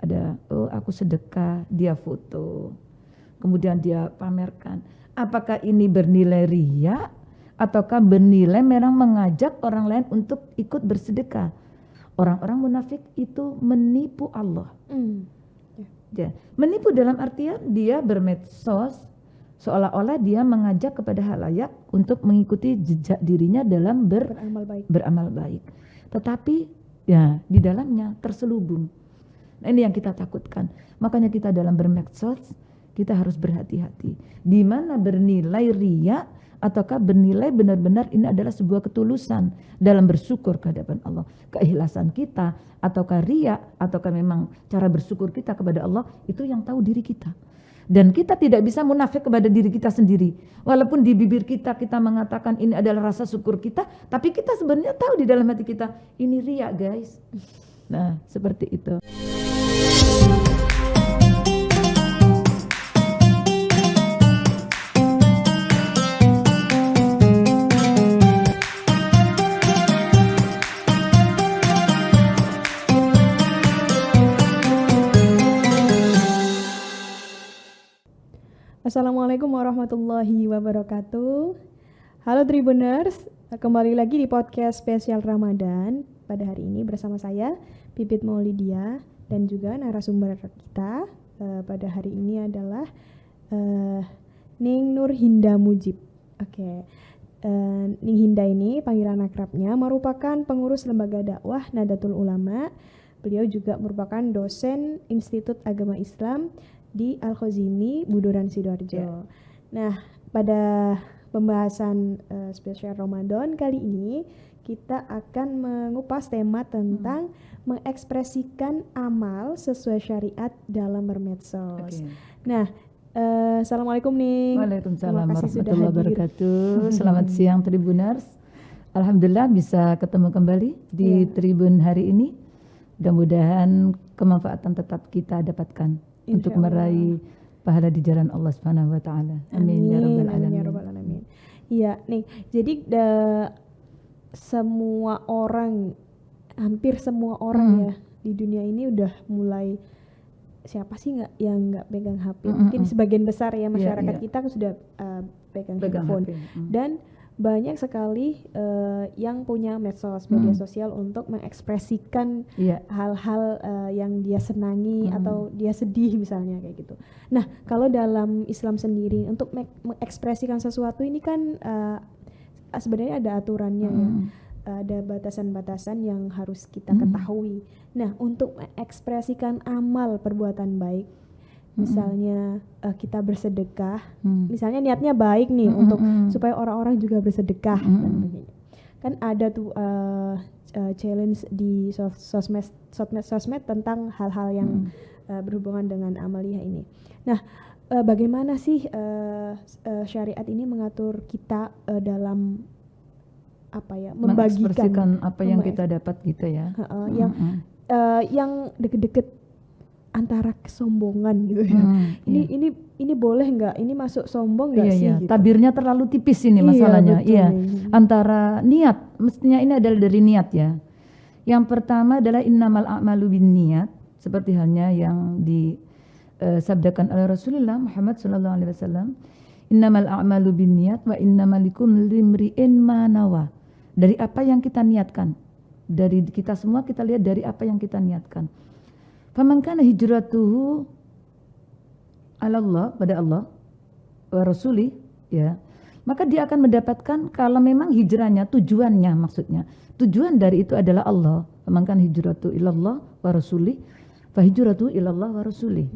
Ada, oh aku sedekah, dia foto, kemudian dia pamerkan. Apakah ini bernilai riya ataukah bernilai memang mengajak orang lain untuk ikut bersedekah? Orang-orang munafik itu menipu Allah. Ya, menipu dalam artian dia bermedsos seolah-olah dia mengajak kepada halayak untuk mengikuti jejak dirinya dalam beramal baik. Tetapi ya di dalamnya terselubung. Nah, ini yang kita takutkan. Makanya kita dalam bermedsos kita harus berhati-hati. Di mana bernilai riya ataukah bernilai benar-benar ini adalah sebuah ketulusan dalam bersyukur ke hadapan Allah. Keikhlasan kita ataukah riya ataukah memang cara bersyukur kita kepada Allah, itu yang tahu diri kita. Dan kita tidak bisa munafik kepada diri kita sendiri. Walaupun di bibir kita mengatakan ini adalah rasa syukur kita, tapi kita sebenarnya tahu di dalam hati kita ini riya, guys. Nah, seperti itu. Assalamualaikum warahmatullahi wabarakatuh. Halo Tribuners, kembali lagi di podcast spesial Ramadan. Pada hari ini bersama saya Pipit Maulidia dan juga narasumber kita pada hari ini adalah Ning Nur Hinda Mujib. Ning Hinda ini panggilan akrabnya merupakan pengurus lembaga dakwah Nahdlatul Ulama. Beliau juga merupakan dosen Institut Agama Islam di Al-Khazini, Buduran, Sidoarjo. Yeah. Nah, pada pembahasan spesial Ramadan kali ini kita akan mengupas tema tentang mengekspresikan amal sesuai syariat dalam bermedsos. Nah, Assalamualaikum nih. Waalaikumsalam warahmatullahi wabarakatuh. Selamat siang Tribuners. Alhamdulillah bisa ketemu kembali di Tribun hari ini. Mudah-mudahan kemanfaatan tetap kita dapatkan untuk meraih pahala di jalan Allah Subhanahu wa taala. Amin ya rabbal alamin. Iya, nih. Jadi hampir semua orang ya di dunia ini udah mulai, siapa sih yang nggak pegang HP? Mungkin sebagian besar ya masyarakat kita sudah pegang handphone. Dan banyak sekali yang punya medsos, media sosial untuk mengekspresikan hal-hal yang dia senangi atau dia sedih misalnya kayak gitu. Nah, kalau dalam Islam sendiri untuk mengekspresikan sesuatu ini kan sebenarnya ada aturannya ya. Ada batasan-batasan yang harus kita ketahui. Nah, untuk mengekspresikan amal perbuatan baik, misalnya kita bersedekah, misalnya niatnya baik nih untuk supaya orang-orang juga bersedekah dan sebagainya. Kan ada tuh challenge di sosmed tentang hal-hal yang berhubungan dengan amaliyah ini. Nah, bagaimana sih syariat ini mengatur kita dalam membagikan apa yang kita dapat gitu ya. Yang deket-deket antara kesombongan gitu ya. Ini boleh nggak? Ini masuk sombong nggak sih? Gitu. Tabirnya terlalu tipis ini masalahnya. Antara niat, mestinya ini adalah dari niat ya. Yang pertama adalah innamal a'malu binniyat, seperti halnya yang disabdakan oleh Rasulullah Muhammad SAW. Innamal a'malu binniyat wa innamal likulli imri'in ma nawa. Dari apa yang kita niatkan. Dari kita semua kita lihat dari apa yang kita niatkan. Faman kana hijratuhu ala Allah, pada Allah wa rasuli ya, maka dia akan mendapatkan kalau memang hijrahnya tujuannya, maksudnya tujuan dari itu adalah Allah. Faman kana hijratuhu ilallah wa rasuli fa hijratuhu ilallah wa rasuli.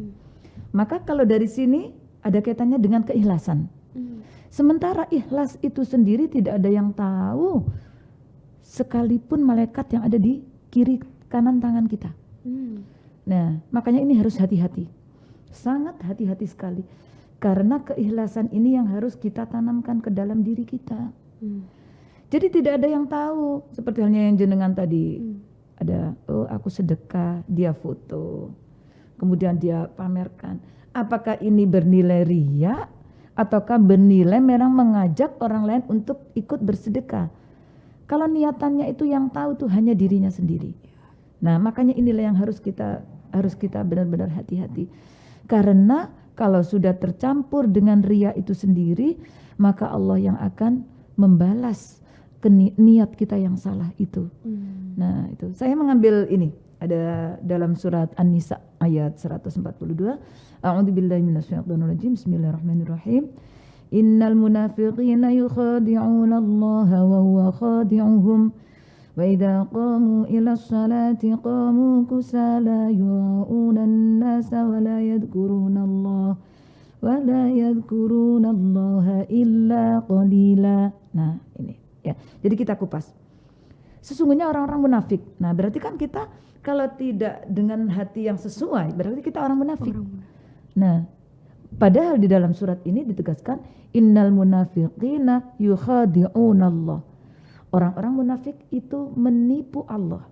Maka kalau dari sini ada kaitannya dengan keikhlasan. Sementara ikhlas itu sendiri tidak ada yang tahu sekalipun malaikat yang ada di kiri kanan tangan kita. Nah, makanya ini harus hati-hati. Sangat hati-hati sekali. Karena keikhlasan ini yang harus kita tanamkan ke dalam diri kita. Jadi tidak ada yang tahu. Seperti halnya yang jenengan tadi. Ada, oh aku sedekah, dia foto. Kemudian dia pamerkan. Apakah ini bernilai riya? Ataukah bernilai memang mengajak orang lain untuk ikut bersedekah? Kalau niatannya itu yang tahu tuh hanya dirinya sendiri. Nah, makanya inilah yang harus kita harus kita benar-benar hati-hati. Karena kalau sudah tercampur dengan riya itu sendiri, maka Allah yang akan membalas niat kita yang salah itu. Nah, itu. Saya mengambil ini, ada dalam surat An-Nisa ayat 142. A'udzubillahi minasyaitonirrajim. Bismillahirrahmanirrahim. Innal munafiqina yukhadi'una Allah wa huwa khadi'uhum. Wa idza qamu ila sholati qamu kusala yura'una an-nasa wa la yadhkuruna Allah wa la yadhkuruna Allah illa qalila. Nah, ini ya. Jadi kita kupas. Sesungguhnya orang-orang munafik. Nah, berarti kan kita kalau tidak dengan hati yang sesuai, berarti kita orang munafik. Nah, padahal di dalam surat ini ditegaskan innal munafiqina yukhadi'una Allah. Orang-orang munafik itu menipu Allah.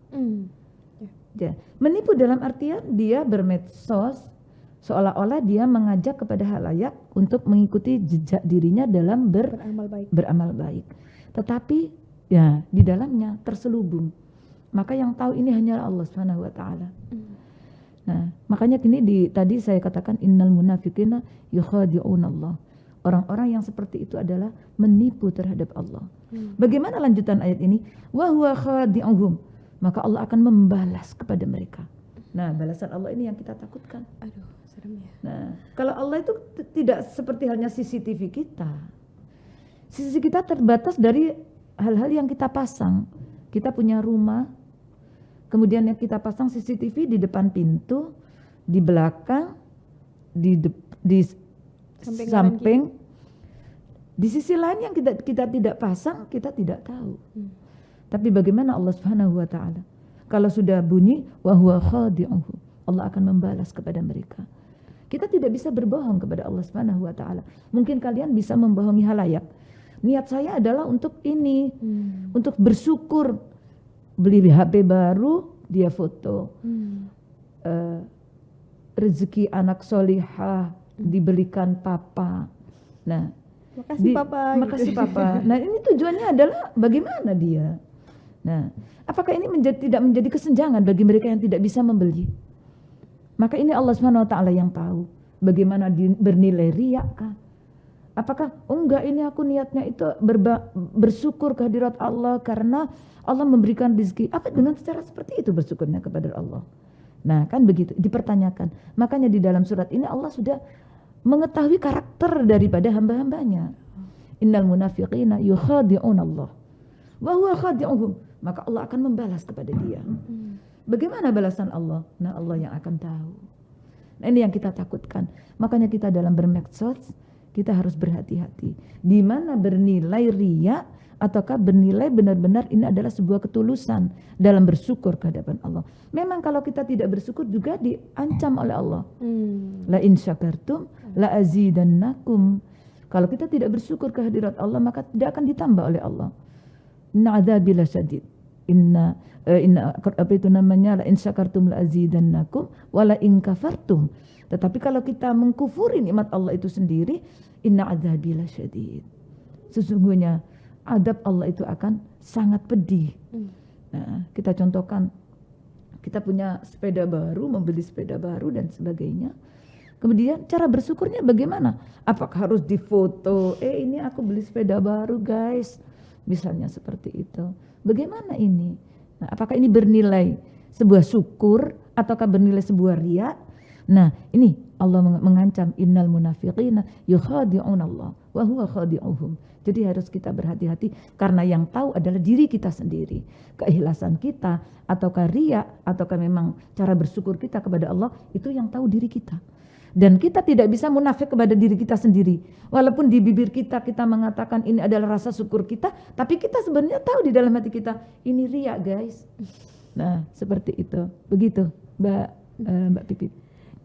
Ya, menipu dalam artian dia bermedsos seolah-olah dia mengajak kepada halayak untuk mengikuti jejak dirinya dalam beramal baik. Tetapi ya di dalamnya terselubung. Maka yang tahu ini hanyalah Allah Subhanahu wa taala. Nah, makanya tadi saya katakan innal munafiqina yukhadi'una Allah. Orang-orang yang seperti itu adalah menipu terhadap Allah. Bagaimana lanjutan ayat ini? Wa huwa khadi'uhum. Maka Allah akan membalas kepada mereka. Nah, balasan Allah ini yang kita takutkan. Aduh, serem ya. Nah, kalau Allah itu tidak seperti halnya CCTV kita. CCTV kita terbatas dari hal-hal yang kita pasang. Kita punya rumah, kemudian yang kita pasang CCTV di depan pintu, di belakang, di samping. Di sisi lain yang kita tidak pasang, kita tidak tahu. Tapi bagaimana Allah Subhanahu wa taala? Kalau sudah bunyi wa huwa khadi'uhu, Allah akan membalas kepada mereka. Kita tidak bisa berbohong kepada Allah Subhanahu wa taala. Mungkin kalian bisa membohongi halayak. Niat saya adalah untuk ini, untuk bersyukur. Beli HP baru, dia foto. Rezeki anak solihah dibelikan papa. Nah, makasih papa. Makasih papa. Nah, ini tujuannya adalah bagaimana dia. Nah, apakah ini tidak menjadi kesenjangan bagi mereka yang tidak bisa membeli? Maka ini Allah Subhanahu wa taala yang tahu bagaimana bernilai riya kah? Apakah enggak, ini aku niatnya itu bersyukur kehadirat Allah karena Allah memberikan rezeki. Apa dengan secara seperti itu bersyukurnya kepada Allah? Nah, kan begitu dipertanyakan. Makanya di dalam surat ini Allah sudah mengetahui karakter daripada hamba-hambanya. Innal munafiqina yukhadi'una Allah wa huwa khadi'uhum. Maka Allah akan membalas kepada dia. Bagaimana balasan Allah? Nah, Allah yang akan tahu. Nah, ini yang kita takutkan. Makanya kita dalam bermedsos, kita harus berhati-hati. Di mana bernilai riya ataukah bernilai benar-benar ini adalah sebuah ketulusan dalam bersyukur kehadapan Allah. Memang kalau kita tidak bersyukur juga diancam oleh Allah. La in syakartum la azidannakum. Kalau kita tidak bersyukur kehadirat Allah, maka tidak akan ditambah oleh Allah. Inna adzabi lasyadid. Inna apa itu namanya, la in syakartum la azidannakum wa la in kafartum. Tetapi kalau kita mengkufuri nikmat Allah itu sendiri, inna adzabi lasyadid. Sesungguhnya adab Allah itu akan sangat pedih. Nah, kita contohkan, kita punya sepeda baru, membeli sepeda baru dan sebagainya. Kemudian cara bersyukurnya bagaimana? Apakah harus difoto? Ini aku beli sepeda baru guys. Misalnya seperti itu. Bagaimana ini? Nah, apakah ini bernilai sebuah syukur ataukah bernilai sebuah riya? Nah, ini Allah mengancam innal munafiqina yukhadi'una Allah wa huwa khadi'uhum. Jadi harus kita berhati-hati karena yang tahu adalah diri kita sendiri. Keikhlasan kita ataukah riya ataukah memang cara bersyukur kita kepada Allah, itu yang tahu diri kita. Dan kita tidak bisa munafik kepada diri kita sendiri. Walaupun di bibir kita mengatakan ini adalah rasa syukur kita, tapi kita sebenarnya tahu di dalam hati kita ini riya guys. Nah, seperti itu. Begitu Mbak Pipit.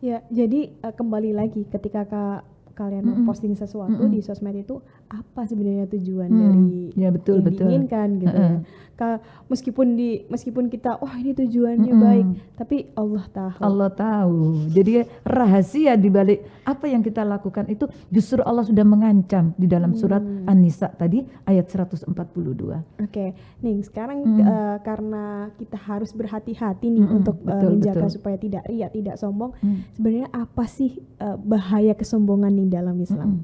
Ya, jadi kembali lagi ketika kalian posting sesuatu di sosmed itu apa sebenarnya tujuan dari ya, betul, yang diinginkan gitu ya. Meskipun kita ini tujuannya baik, tapi Allah tahu. Allah tahu. Jadi rahasia di balik apa yang kita lakukan itu justru Allah sudah mengancam di dalam surat An-Nisa tadi ayat 142. Oke. Nih, sekarang karena kita harus berhati-hati nih untuk menjaga supaya tidak riya, tidak sombong. Sebenarnya apa sih bahaya kesombongan nih dalam Islam?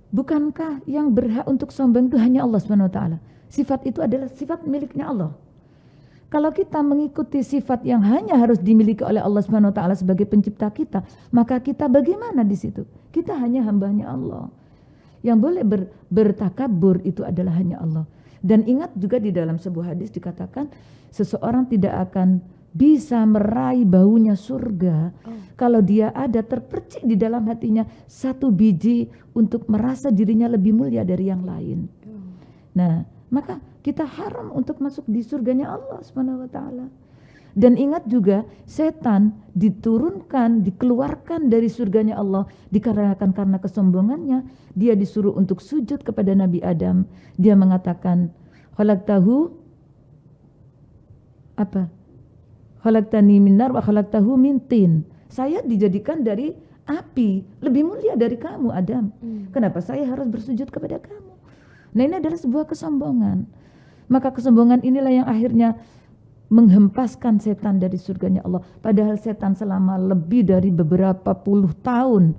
Bukankah yang berhak untuk sombong itu hanya Allah Subhanahu wa taala? Sifat itu adalah sifat miliknya Allah. Kalau kita mengikuti sifat yang hanya harus dimiliki oleh Allah Subhanahu wa taala sebagai pencipta kita, maka kita bagaimana di situ? Kita hanya hambanya Allah. Yang boleh bertakabur itu adalah hanya Allah. Dan ingat juga di dalam sebuah hadis dikatakan seseorang tidak akan bisa meraih baunya surga kalau dia ada terpercik di dalam hatinya satu biji untuk merasa dirinya lebih mulia dari yang lain. Nah, maka kita haram untuk masuk di surganya Allah Subhanahu wa taala. Dan ingat juga setan dikeluarkan dari surganya Allah dikarenakan karena kesombongannya. Dia disuruh untuk sujud kepada Nabi Adam. Dia mengatakan, khalaqtani min nar wa khalaqtahu min tin. Saya dijadikan dari api, lebih mulia dari kamu Adam. Kenapa saya harus bersujud kepada kamu? Nah, ini adalah sebuah kesombongan. Maka kesombongan inilah yang akhirnya menghempaskan setan dari surganya Allah. Padahal setan selama lebih dari beberapa puluh tahun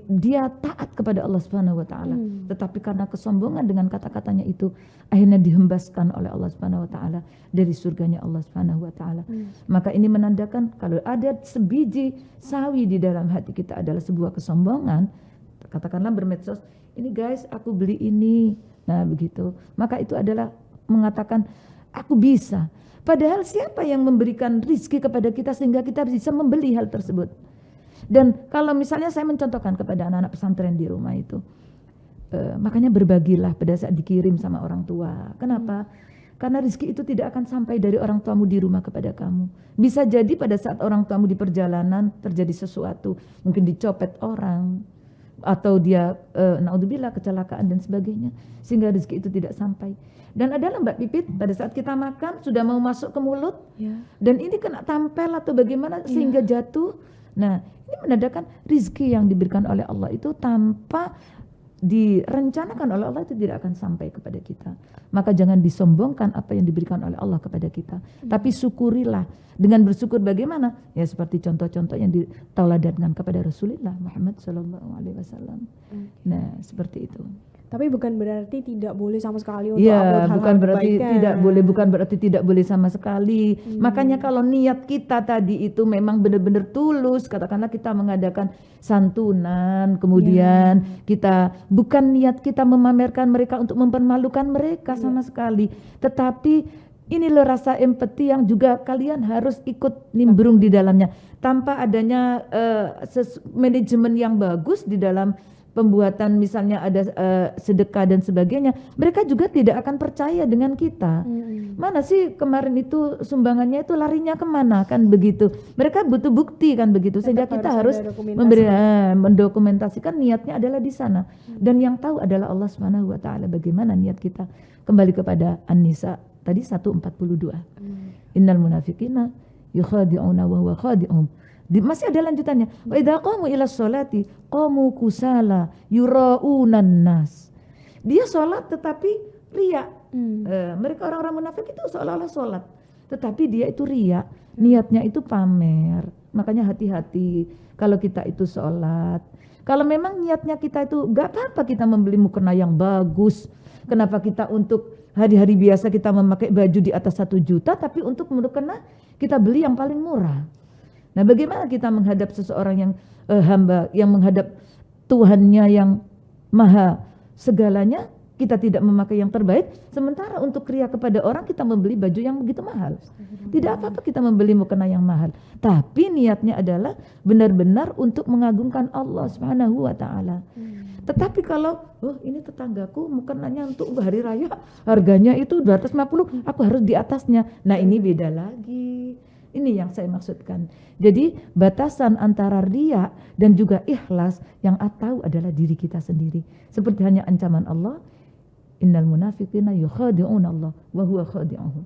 dia taat kepada Allah Subhanahu wa taala. Tetapi karena kesombongan dengan kata-katanya itu akhirnya dihembaskan oleh Allah Subhanahu wa taala dari surganya Allah Subhanahu wa taala. Maka ini menandakan kalau ada sebiji sawi di dalam hati kita adalah sebuah kesombongan. Katakanlah bermedsos, ini guys aku beli ini. Nah begitu. Maka itu adalah mengatakan aku bisa. Padahal siapa yang memberikan rizki kepada kita sehingga kita bisa membeli hal tersebut. Dan kalau misalnya saya mencontohkan kepada anak-anak pesantren di rumah itu, makanya berbagilah pada saat dikirim sama orang tua. Kenapa? Karena rizki itu tidak akan sampai dari orang tuamu di rumah kepada kamu. Bisa jadi pada saat orang tuamu di perjalanan terjadi sesuatu, mungkin dicopet orang, atau dia naudzubillah kecelakaan dan sebagainya, sehingga rezeki itu tidak sampai. Dan adalah Mbak Pipit pada saat kita makan sudah mau masuk ke mulut, dan ini kena tampel atau bagaimana sehingga jatuh. Nah, ini menandakan rezeki yang diberikan oleh Allah itu tanpa direncanakan oleh Allah itu tidak akan sampai kepada kita. Maka jangan disombongkan apa yang diberikan oleh Allah kepada kita, tapi syukurilah. Dengan bersyukur bagaimana? Ya seperti contoh-contoh yang ditauladankan kepada Rasulullah Muhammad SAW. Nah, seperti itu. Tapi bukan berarti tidak boleh sama sekali untuk ya, upload bukan hal-hal berarti kebaikan. bukan berarti tidak boleh sama sekali. Makanya kalau niat kita tadi itu memang benar-benar tulus, katakanlah kita mengadakan santunan, kemudian kita bukan niat kita memamerkan mereka untuk mempermalukan mereka sama sekali, tetapi ini loh rasa empati yang juga kalian harus ikut nimbrung di dalamnya. Tanpa adanya manajemen yang bagus di dalam pembuatan misalnya ada sedekah dan sebagainya, mereka juga tidak akan percaya dengan kita. Mana sih kemarin itu sumbangannya itu larinya kemana kan begitu. Mereka butuh bukti kan begitu, sehingga kita harus mendokumentasikan niatnya adalah di sana. Dan yang tahu adalah Allah Subhanahu wa taala bagaimana niat kita. Kembali kepada An-Nisa tadi 142. Innal munafiqina yukhadi'una wa huwa khadi'um. Masih ada lanjutannya. Wa idza qamu ila sholati qamu kusala yuraunan nas. Dia sholat tetapi riya. Mereka orang-orang munafik itu seolah-olah sholat, tetapi dia itu riya, niatnya itu pamer. Makanya hati-hati kalau kita itu sholat. Kalau memang niatnya kita itu gak apa-apa kita membeli mukena yang bagus. Kenapa kita untuk hari-hari biasa kita memakai baju di atas 1 juta, tapi untuk mukena kita beli yang paling murah. Nah, bagaimana kita menghadap seseorang yang hamba, yang menghadap Tuhannya yang maha segalanya, kita tidak memakai yang terbaik, sementara untuk ria kepada orang kita membeli baju yang begitu mahal. Tidak apa-apa kita membeli mukena yang mahal, tapi niatnya adalah benar-benar untuk mengagungkan Allah Subhanahu wa taala. Tetapi kalau ini tetanggaku mukenanya untuk hari raya harganya itu 250, aku harus di atasnya. Nah, ini beda lagi. Ini yang saya maksudkan. Jadi batasan antara riya dan juga ikhlas yang tahu adalah diri kita sendiri. Seperti hanya ancaman Allah, innal munafiqina yukhadi'una Allah wa huwa khadi'uhum.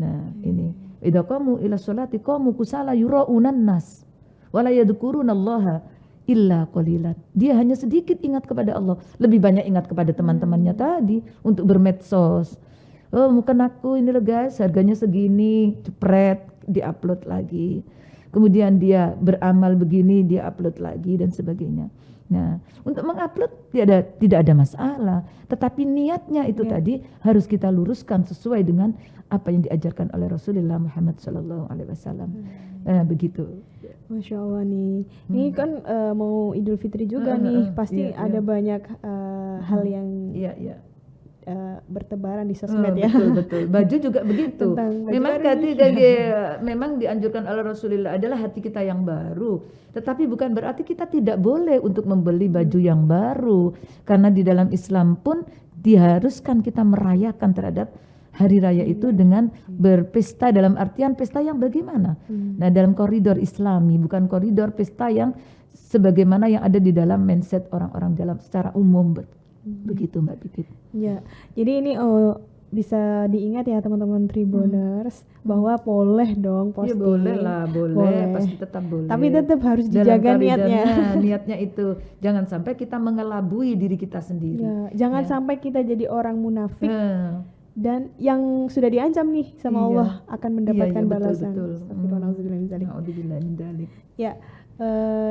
Nah, ini idza qamu ila sholati qamu kusala yura'unan nas wa la yadhkurunallaha illa qalilan. Dia hanya sedikit ingat kepada Allah, lebih banyak ingat kepada teman-temannya tadi untuk bermedsos. Oh, bukan aku ini loh guys, harganya segini, jepret, diupload lagi. Kemudian dia beramal begini, dia upload lagi dan sebagainya. Nah, untuk mengupload tidak ada masalah, tetapi niatnya itu tadi harus kita luruskan sesuai dengan apa yang diajarkan oleh Rasulullah Muhammad SAW. Begitu. Masya Allah nih. Ini kan mau Idul Fitri juga nih, pasti ada banyak hal yang bertebaran di sosmed ya. Betul. Baju juga begitu. Memang dianjurkan oleh Rasulullah adalah hati kita yang baru. Tetapi bukan berarti kita tidak boleh untuk membeli baju yang baru. Karena di dalam Islam pun diharuskan kita merayakan terhadap hari raya itu dengan berpesta, dalam artian pesta yang bagaimana? Nah, dalam koridor Islami, bukan koridor pesta yang sebagaimana yang ada di dalam mindset orang-orang dalam secara umum. Begitu Mbak Pipit. Ya, jadi ini bisa diingat ya teman-teman Tribuners bahwa boleh dong posting. Ya boleh, pasti tetap boleh. Tapi tetap harus dijaga niatnya. Niatnya itu jangan sampai kita mengelabui diri kita sendiri. Ya, jangan sampai kita jadi orang munafik. Dan yang sudah diancam nih sama Allah akan mendapatkan balasan. Ya,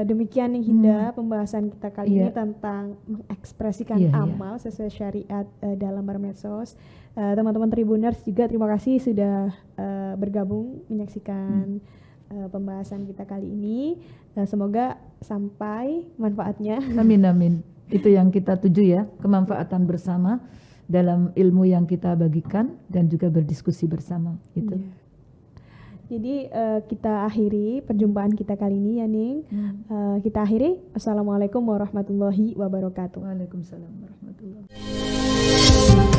demikian nih Hinda pembahasan kita kali ini tentang mengekspresikan amal sesuai syariat dalam bermedsos. Teman-teman Tribuners juga terima kasih sudah bergabung menyaksikan pembahasan kita kali ini. Semoga sampai manfaatnya. Amin. Itu yang kita tuju ya, kemanfaatan bersama dalam ilmu yang kita bagikan dan juga berdiskusi bersama gitu. Jadi kita akhiri perjumpaan kita kali ini ya Ning. Kita akhiri. Assalamualaikum warahmatullahi wabarakatuh. Waalaikumsalam warahmatullahi wabarakatuh.